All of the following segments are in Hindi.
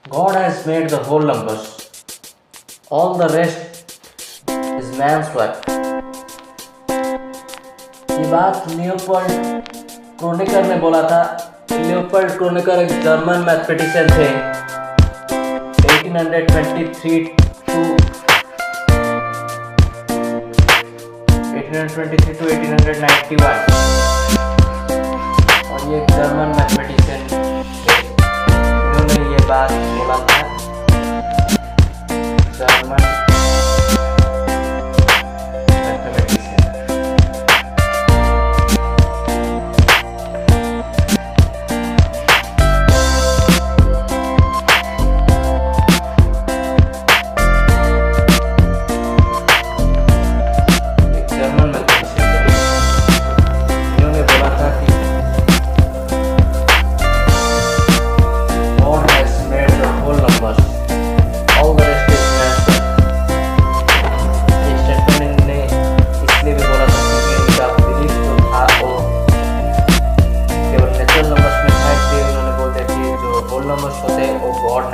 God has made the whole numbers. All the rest is man's work. ये बात लियोपोल्ड क्रोनेकर ने बोला था। लियोपोल्ड क्रोनेकर एक जर्मन मैथमेटिशियन थे। 1823 to 1891 और ये एक जर्मन मैथमेटिशियन थे। इन्होंने ये बात बोला था। जर्मन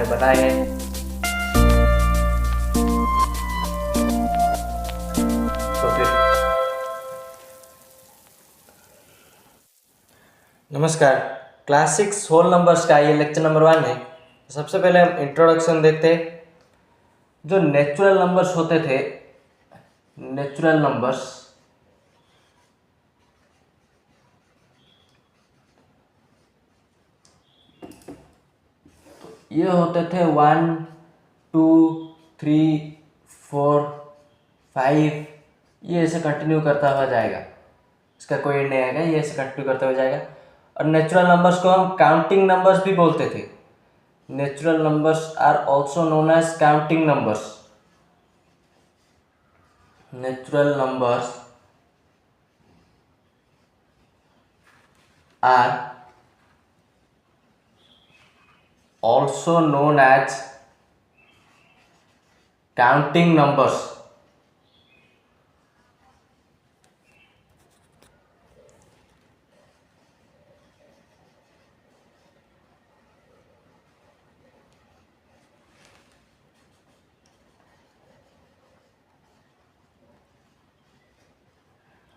बनाए हैं। तो फिर नमस्कार, क्लास 6 होल नंबर्स का ये लेक्चर नंबर 1 है। सबसे पहले हम इंट्रोडक्शन देखते हैं। जो नेचुरल नंबर्स होते थे, नेचुरल नंबर्स ये होते थे 1 2 3 4 5। ये ऐसे कंटिन्यू करता हुआ जाएगा, इसका कोई एंड नहीं आएगा, ये ऐसे कंटिन्यू करता हुआ जाएगा। और नेचुरल नंबर्स को हम काउंटिंग नंबर्स भी बोलते थे। Natural numbers are also known as counting numbers. Natural numbers are also known as counting numbers.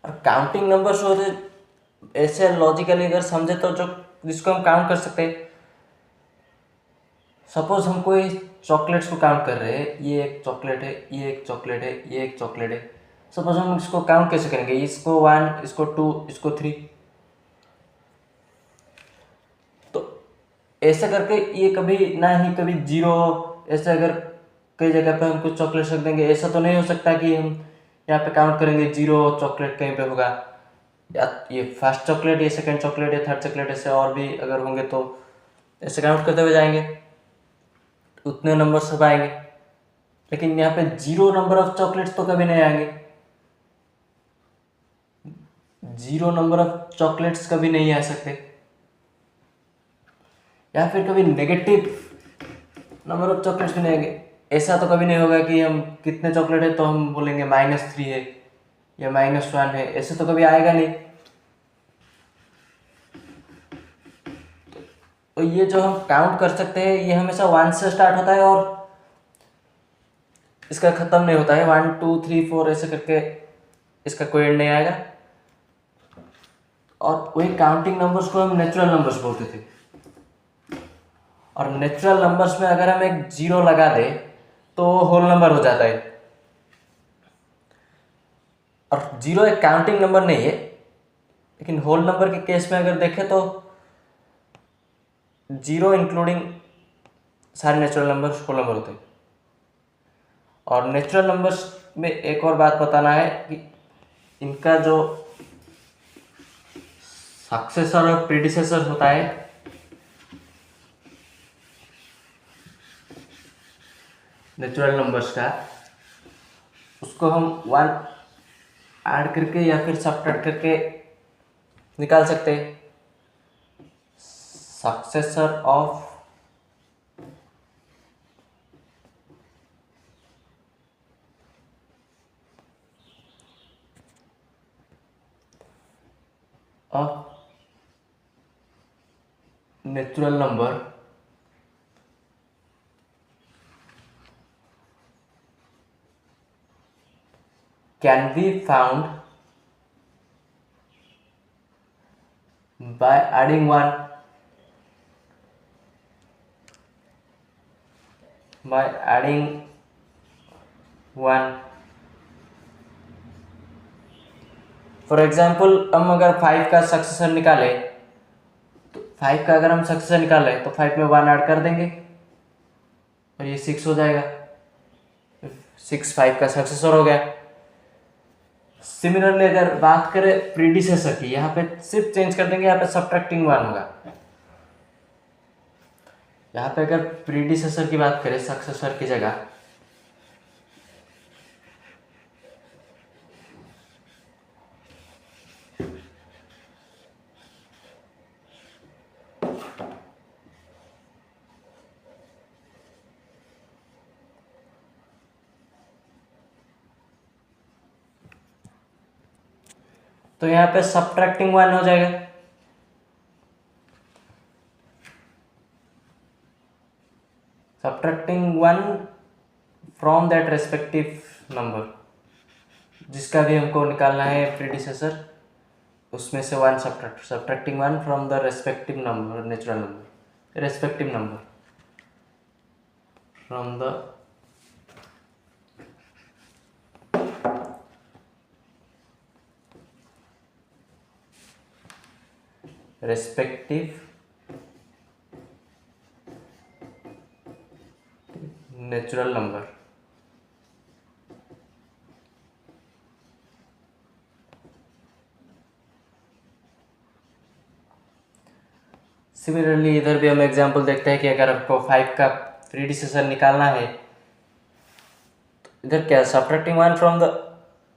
और काउंटिंग नंबर्स होते ऐसे लॉजिकली अगर समझे तो जो जिसको हम काउंट कर सकते हैं। सपोज हम कोई चॉकलेट्स को काउंट कर रहे हैं, ये एक चॉकलेट है, ये एक चॉकलेट है, ये एक चॉकलेट है। सपोज हम इसको काउंट कैसे करेंगे? इसको 1, इसको 2, इसको 3। तो ऐसे करके ये कभी ना ही कभी 0। ऐसे अगर कई जगह पे हम कुछ चॉकलेट्स रख देंगे, ऐसा तो नहीं हो सकता कि हम यहाँ पे काउंट करेंगे 0 चॉकलेट कहीं पे होगा, या ये फर्स्ट चॉकलेट, ये सेकंड चॉकलेट, ये थर्ड चॉकलेट, ऐसे और भी अगर होंगे तो ऐसे काउंट करते हुए जाएंगे, उतने नंबर सब आएंगे। लेकिन यहाँ पे 0 नंबर ऑफ चॉकलेट्स तो कभी नहीं आएंगे। 0 नंबर ऑफ चॉकलेट्स कभी नहीं आ सकते। या फिर कभी नेगेटिव नंबर ऑफ चॉकलेट्स भी नहीं आएंगे। ऐसा तो कभी नहीं होगा कि हम कितने चॉकलेट है तो हम बोलेंगे -3 है या -1 है, ऐसे तो कभी आएगा नहीं। तो ये जो हम काउंट कर सकते हैं ये हमेशा 1 से स्टार्ट होता है और इसका खत्म नहीं होता है। 1 2 3 4 ऐसे करके इसका कोई एंड नहीं आएगा। और वही काउंटिंग नंबर्स को हम नेचुरल नंबर्स बोलते थे। और नेचुरल नंबर्स में अगर हम एक 0 लगा दें तो होल नंबर हो जाता है। और 0 एक काउंटिंग नंबर नहीं है, लेकिन होल नंबर के केस में अगर देखें तो 0 इंक्लूडिंग सारे नेचुरल नंबर्स होल नंबर होते हैं। और नेचुरल नंबर्स में एक और बात बताना है कि इनका जो सक्सेसर और प्रीडिसेसर होता है, नेचुरल नंबर्स का, उसको हम 1 ऐड करके या फिर सब्ट्रैक्ट करके निकाल सकते हैं। Successor of natural number can be found by adding 1 by adding 1। For example हम अगर 5 का सक्सेसर निकाले तो 5 का अगर हम सक्सेसर निकाले तो 5 में 1 ऐड कर देंगे और ये 6 हो जाएगा। 6 5 का सक्सेसर हो गया। सिमिलरली अगर बात करें प्रीडिसेसर की, यहाँ पे सिर्फ चेंज कर देंगे, यहाँ पे सब्ट्रैक्टिंग 1 होगा। यहाँ पे अगर प्रीडिसेसर की बात करें सक्सेसर की जगह, तो यहाँ पे सब्ट्रैक्टिंग 1 हो जाएगा। Subtracting 1 from that respective number, जिसका भी हमको निकालना है प्रीडिसेसर, उसमें से 1 subtracting 1 from the respective number, natural number, respective number from the respective natural number. Similarly इधर भी हम एग्जांपल देखते हैं कि अगर आपको 5 का प्रीडिसेसर निकालना है तो इधर क्या subtracting 1 from the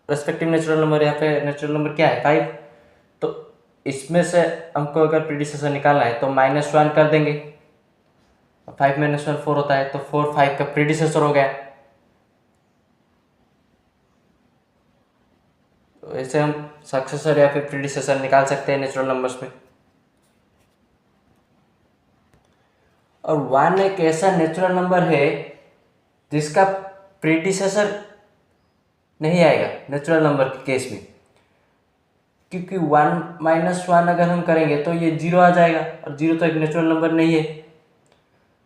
respective natural number, यहाँ पे नेचुरल नंबर क्या है 5, तो इसमें से हमको अगर प्रीडिसेसर निकालना है तो -1 कर देंगे। 5 - 1 4 होता है, तो 4 5 का प्रीडिसेसर हो गया। तो ऐसे हम सक्सेसर या फिर प्रीडिसेसर निकाल सकते हैं नेचुरल नंबर्स में। और 1 एक ऐसा नेचुरल नंबर है जिसका प्रीडिसेसर नहीं आएगा नेचुरल नंबर के केस में, क्योंकि 1 - 1 अगर हम करेंगे तो ये 0 आ जाएगा, और 0 तो एक नेचुरल नंबर नहीं है।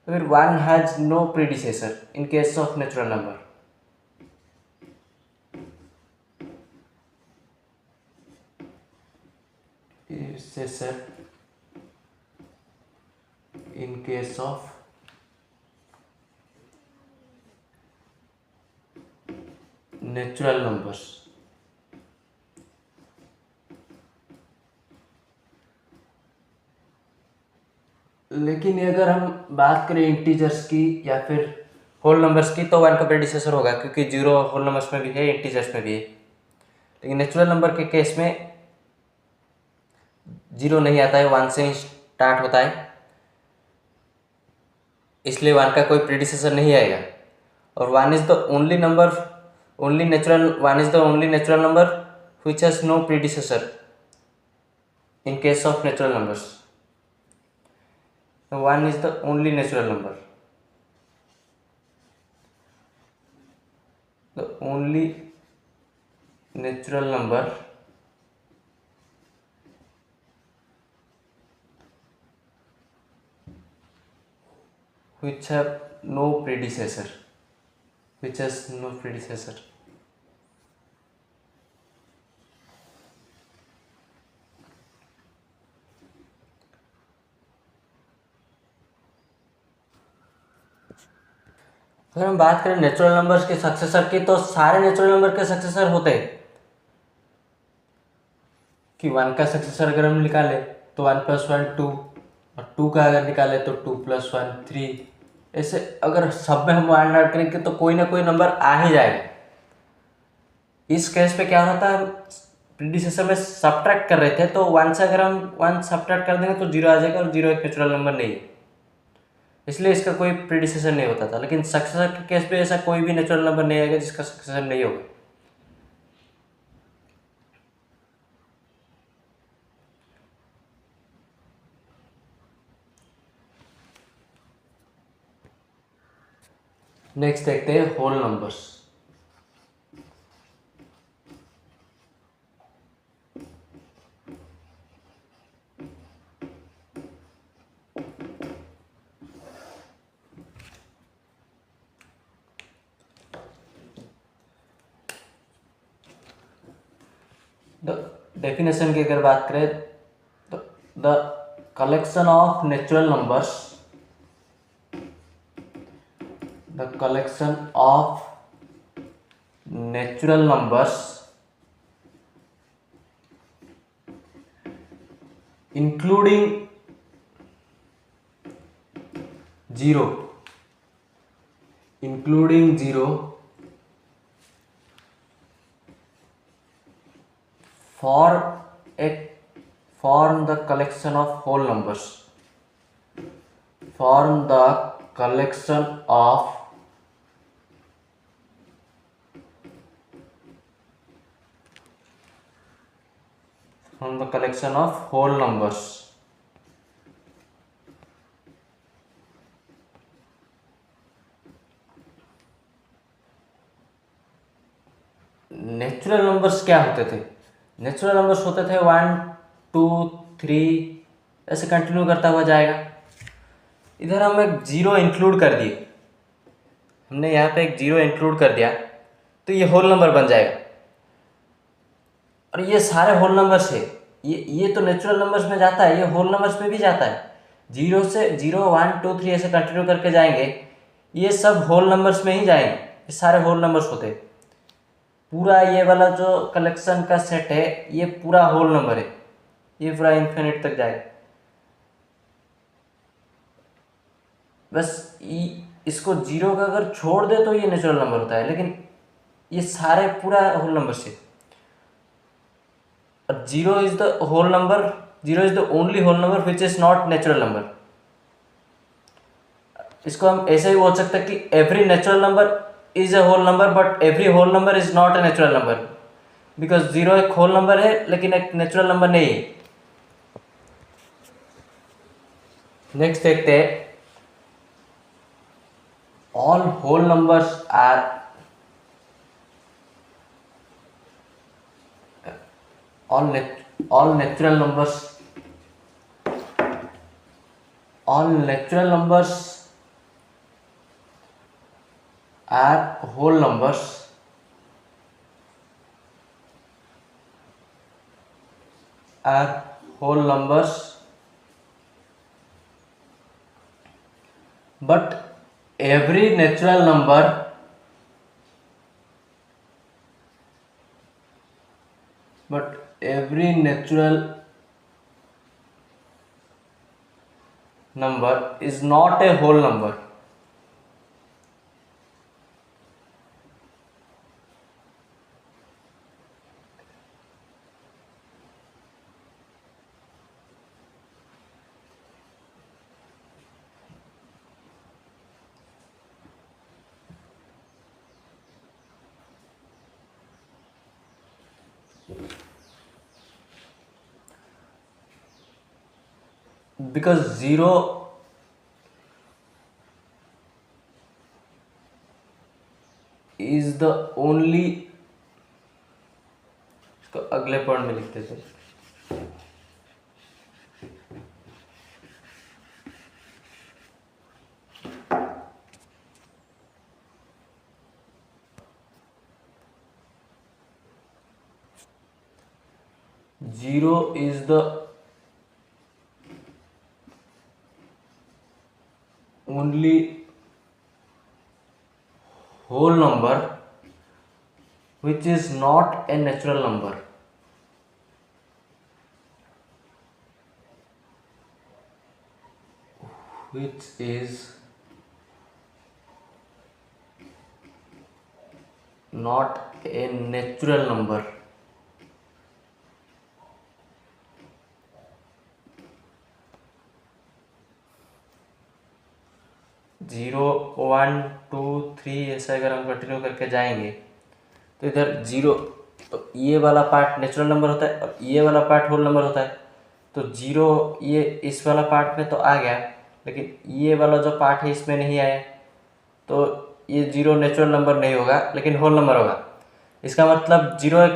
तो फिर 1 has no predecessor in case of natural number. Predecessor in case of natural numbers। लेकिन अगर हम बात करें इंटीजर्स की या फिर होल नंबर्स की तो 1 का प्रेडिसेसर होगा, क्योंकि 0 होल नंबर्स में भी है, इंटीजर्स में भी है। लेकिन नेचुरल नंबर के केस में 0 नहीं आता है, 1 से ही स्टार्ट होता है, इसलिए 1 का कोई प्रीडिसेसर नहीं आएगा। और 1 is the only number, only natural 1 is the only natural number which has no predecessor in case of natural numbers. 1 is the only natural number, the only natural number which have no predecessor, which has no predecessor। अगर हम बात करें नेचुरल नंबर्स के सक्सेसर की, तो सारे नेचुरल नंबर के सक्सेसर होते हैं कि 1 का सक्सेसर अगर हम निकालें तो 1 + 1 2, और 2 का अगर निकाले तो 2 + 1 3। ऐसे अगर सब में हम 1 ऐड करेंगे तो कोई ना कोई नंबर आ ही जाएगा। इस केस पे क्या होता है, प्रीडिसेसर में सब्ट्रैक्ट कर रहे थे तो 1 से अगर हम 1 सब्ट्रैक्ट कर देंगे तो 0 आ जाएगा, और 0 एक नेचुरल नंबर नहीं है, इसलिए इसका कोई प्रीडिसेसर नहीं होता था। लेकिन सक्सेसर के केस पे ऐसा कोई भी नेचुरल नंबर नहीं आएगा जिसका सक्सेसर नहीं होगा। नेक्स्ट देखते हैं होल नंबर्स। द डेफिनेशन की अगर बात करें तो the collection of natural numbers, the collection of natural numbers including zero, including zero for a form the collection of whole numbers, form the collection of whole numbers. Natural numbers क्या होते थे? नेचुरल नंबर्स होते थे 1 2 3 ऐसे कंटिन्यू करता हुआ जाएगा। इधर हम एक जीरो इंक्लूड कर दिए, हमने यहाँ पे एक जीरो इंक्लूड कर दिया तो ये होल नंबर बन जाएगा। और ये सारे होल नंबर्स है, ये तो नेचुरल नंबर्स में जाता है, ये होल नंबर्स में भी जाता है। जीरो से 0 1 2 3 ऐसे कंटिन्यू करके जाएंगे, ये सब होल नंबर्स में ही जाएंगे, ये सारे होल नंबर्स होते हैं। पूरा ये वाला जो कलेक्शन का सेट है ये पूरा होल नंबर है, ये पूरा इन्फिनिट तक जाएगा। बस इसको जीरो का अगर छोड़ दे तो ये नेचुरल नंबर होता है, लेकिन ये सारे पूरा होल नंबर से। और zero is the whole number, zero is the only whole number which is not natural number. इसको हम ऐसे ही बोल सकते हैं कि every natural number is a whole number but every whole number is not a natural number, because zero एक होल नंबर है लेकिन एक नेचुरल नंबर नहीं है। नेक्स्ट देखते हैं, all whole numbers are all natural numbers, all natural numbers are whole numbers but every natural number is not a whole number. Because zero is the only, इसको अगले पॉइंट में लिखते थे। Zero is the only whole number which is not a natural number. Which is not a natural number. Zero 1 2 3 ऐसा अगर हम कंटिन्यू करके जाएंगे तो इधर जीरो, तो ये वाला पार्ट नेचुरल नंबर होता है और ये वाला पार्ट होल नंबर होता है। तो जीरो ये इस वाला पार्ट में तो आ गया, लेकिन ये वाला जो पार्ट है इसमें नहीं आया, तो ये जीरो नेचुरल नंबर नहीं होगा लेकिन होल नंबर होगा। इसका मतलब zero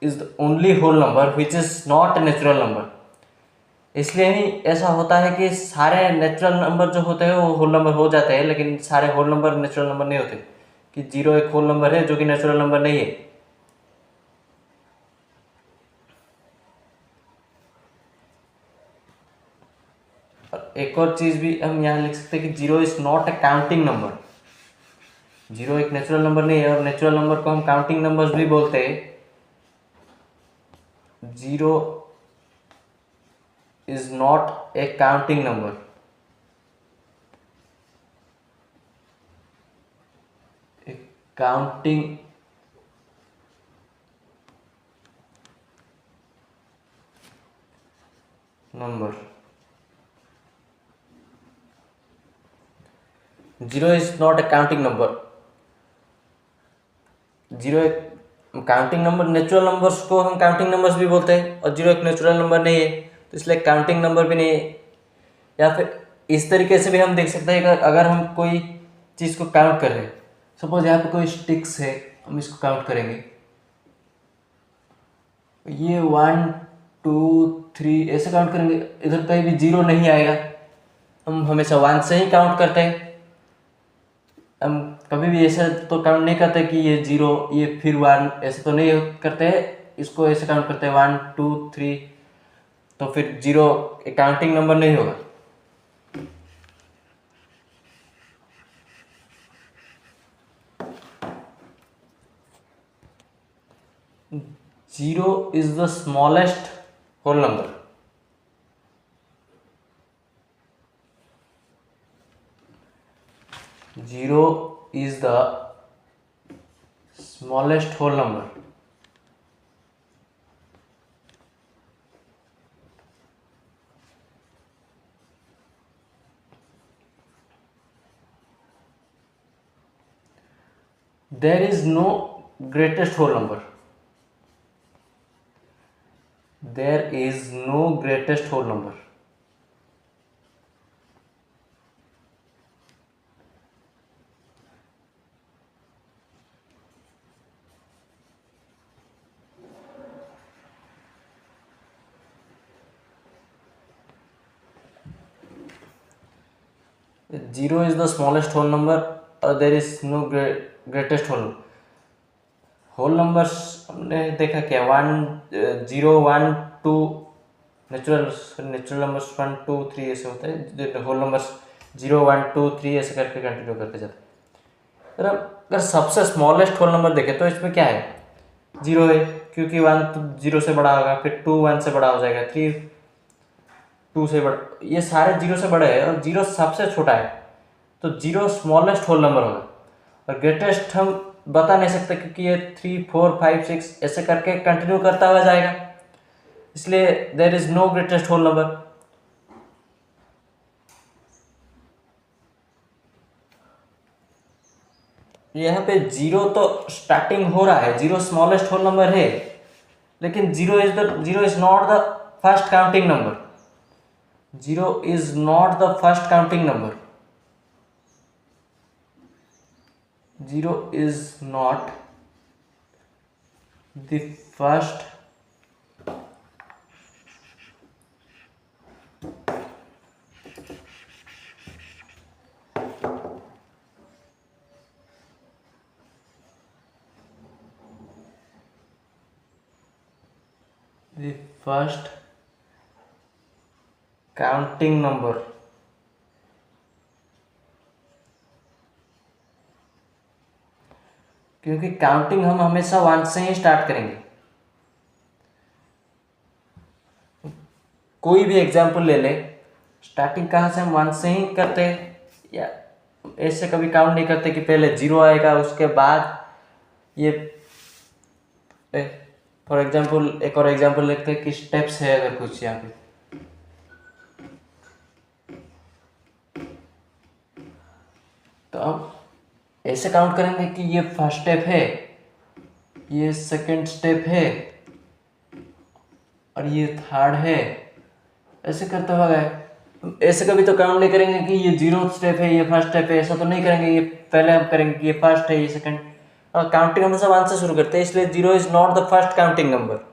is the only whole number which is not a natural number. इसलिए ही ऐसा होता है कि सारे नेचुरल नंबर जो होते हैं वो होल नंबर हो जाते हैं, लेकिन सारे होल नंबर नेचुरल नंबर नहीं होते। कि जीरो एक होल नंबर है जो कि नेचुरल नंबर नहीं है। एक और चीज़ भी हम यहाँ लिख सकते हैं कि zero is not A counting number. Zero एक नेचुरल नंबर नहीं है, और नेचुरल नंबर को हम काउंटिंग नंबर्स भी बोलते हैं। Zero is not A counting number. Counting number. Zero is not A counting number. Zero एक काउंटिंग नंबर, नेचुरल नंबर्स को हम काउंटिंग नंबर्स भी बोलते हैं, और जीरो एक नेचुरल नंबर नहीं है, तो इसलिए काउंटिंग नंबर भी नहीं है। या फिर इस तरीके से भी हम देख सकते हैं कि अगर हम कोई चीज़ को काउंट कर रहे हैं, सपोज यहाँ पे कोई स्टिक्स है, हम इसको काउंट करेंगे, ये 1 2 3 ऐसे काउंट करेंगे, इधर कहीं भी जीरो नहीं आएगा। हम हमेशा 1 से ही काउंट करते हैं, हम कभी भी ऐसे तो काउंट नहीं करते कि ये जीरो ये फिर 1, ऐसे तो नहीं करते हैं। इसको ऐसे काउंट करते हैं 1 2 3, तो फिर जीरो एक काउंटिंग नंबर नहीं होगा। Zero is the smallest whole number. Zero is the smallest whole number. There is no greatest whole number. There is no greatest whole number. Zero is the smallest whole number, or there is no greatest whole. Whole numbers हमने देखा क्या, 1 0 1 2 नेचुरल नंबर्स 1 2 3 ऐसे होते हैं। होल नंबर्स 0 1 2 3 ऐसे करके कंटिन्यू करते जाते हैं। पर अगर सबसे स्मॉलेस्ट होल नंबर देखें तो इसमें क्या है, जीरो है, क्योंकि 1 तो जीरो से बड़ा होगा, फिर 2 1 से बड़ा हो जाएगा, 3 2 से बड़ा, ये सारे जीरो से बड़े हैं, और जीरो सबसे छोटा है, तो जीरो स्मॉलेस्ट होल नंबर होगा। और ग्रेटेस्ट हम बता नहीं सकते, क्योंकि ये 3 4 5 6 ऐसे करके कंटिन्यू करता हुआ जाएगा, इसलिए there is no greatest whole number. यहाँ पे जीरो तो स्टार्टिंग हो रहा है, जीरो स्मॉलेस्ट होल नंबर है, लेकिन zero is not the first counting number. Zero is not the first counting number. Zero is not the first counting number। क्योंकि काउंटिंग हम हमेशा 1 से ही स्टार्ट करेंगे। कोई भी एग्जाम्पल ले ले, स्टार्टिंग कहाँ से हम 1 से ही करते हैं, या ऐसे कभी काउंट नहीं करते कि पहले जीरो आएगा उसके बाद ये। फॉर एग्जाम्पल एक और एग्जाम्पल लेते हैं कि स्टेप्स है अगर कुछ यहाँ पे, तो अब ऐसे काउंट करेंगे कि ये फर्स्ट स्टेप है, ये सेकंड स्टेप है, और ये थर्ड है, ऐसे करते हुआ गए। ऐसे कभी तो काउंट नहीं करेंगे कि ये जीरो स्टेप है, ये फर्स्ट स्टेप है, ऐसा तो नहीं करेंगे। ये पहले हम करेंगे कि ये फर्स्ट है, ये सेकंड, और काउंटिंग हमेशा 1 से शुरू करते हैं, इसलिए zero is not the first counting number.